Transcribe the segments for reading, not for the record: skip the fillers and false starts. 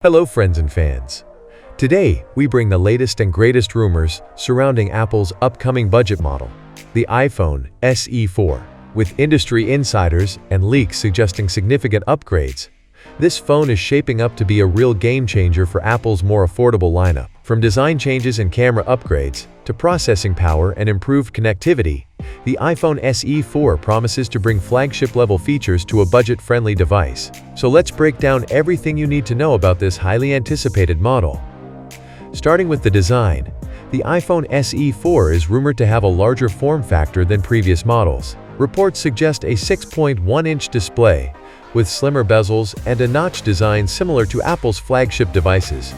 Hello friends and fans. Today, we bring the latest and greatest rumors surrounding Apple's upcoming budget model, the iPhone SE 4, with industry insiders and leaks suggesting significant upgrades. This phone is shaping up to be a real game-changer for Apple's more affordable lineup. From design changes and camera upgrades, to processing power and improved connectivity, the iPhone SE 4 promises to bring flagship-level features to a budget-friendly device. So let's break down everything you need to know about this highly anticipated model. Starting with the design, the iPhone SE 4 is rumored to have a larger form factor than previous models. Reports suggest a 6.1-inch display, with slimmer bezels and a notch design similar to Apple's flagship devices,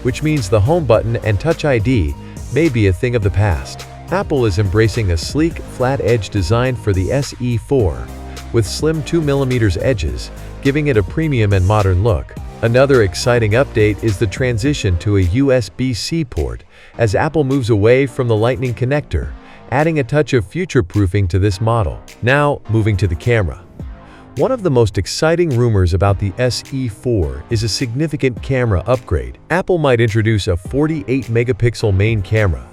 which means the home button and Touch ID may be a thing of the past. Apple is embracing a sleek, flat-edge design for the SE 4, with slim 2mm edges, giving it a premium and modern look. Another exciting update is the transition to a USB-C port, as Apple moves away from the Lightning connector, adding a touch of future-proofing to this model. Now, moving to the camera. One of the most exciting rumors about the SE 4 is a significant camera upgrade. Apple might introduce a 48-megapixel main camera,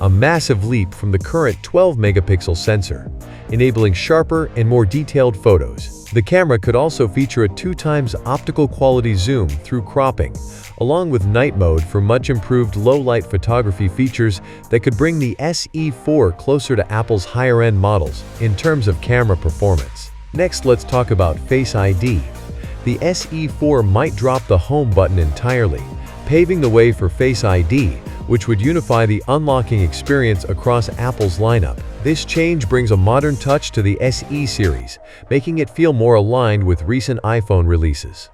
a massive leap from the current 12-megapixel sensor, enabling sharper and more detailed photos. The camera could also feature a 2x optical-quality zoom through cropping, along with night mode for much improved low-light photography features that could bring the SE 4 closer to Apple's higher-end models in terms of camera performance. Next, let's talk about Face ID. The SE 4 might drop the home button entirely, paving the way for Face ID, which would unify the unlocking experience across Apple's lineup. This change brings a modern touch to the SE series, making it feel more aligned with recent iPhone releases.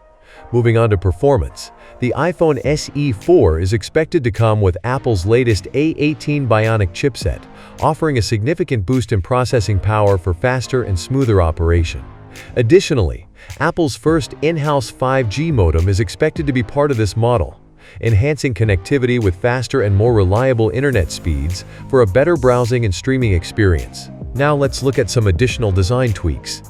Moving on to performance, the iPhone SE 4 is expected to come with Apple's latest A18 Bionic chipset, offering a significant boost in processing power for faster and smoother operation. Additionally, Apple's first in-house 5G modem is expected to be part of this model, enhancing connectivity with faster and more reliable internet speeds for a better browsing and streaming experience. Now let's look at some additional design tweaks.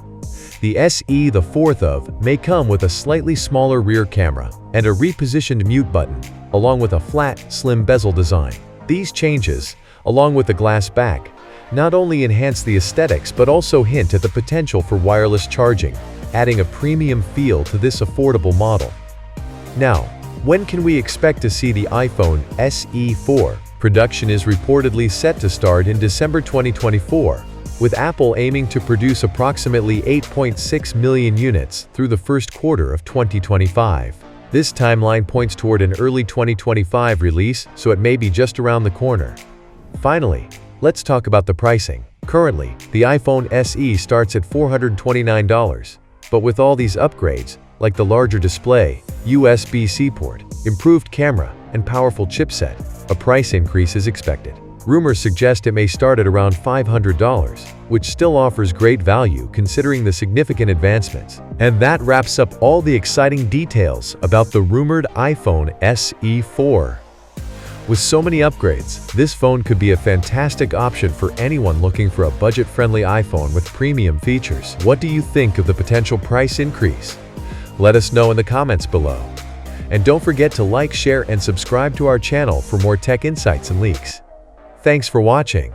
The SE, the fourth of, may come with a slightly smaller rear camera and a repositioned mute button, along with a flat, slim bezel design. These changes, along with the glass back, not only enhance the aesthetics but also hint at the potential for wireless charging, adding a premium feel to this affordable model. Now, when can we expect to see the iPhone SE 4? Production is reportedly set to start in December 2024, with Apple aiming to produce approximately 8.6 million units through the first quarter of 2025. This timeline points toward an early 2025 release, so it may be just around the corner. Finally, let's talk about the pricing. Currently, the iPhone SE starts at $429, but with all these upgrades, like the larger display, USB-C port, improved camera, and powerful chipset, a price increase is expected. Rumors suggest it may start at around $500, which still offers great value considering the significant advancements. And that wraps up all the exciting details about the rumored iPhone SE 4. With so many upgrades, this phone could be a fantastic option for anyone looking for a budget-friendly iPhone with premium features. What do you think of the potential price increase? Let us know in the comments below. And don't forget to like, share, and subscribe to our channel for more tech insights and leaks. Thanks for watching.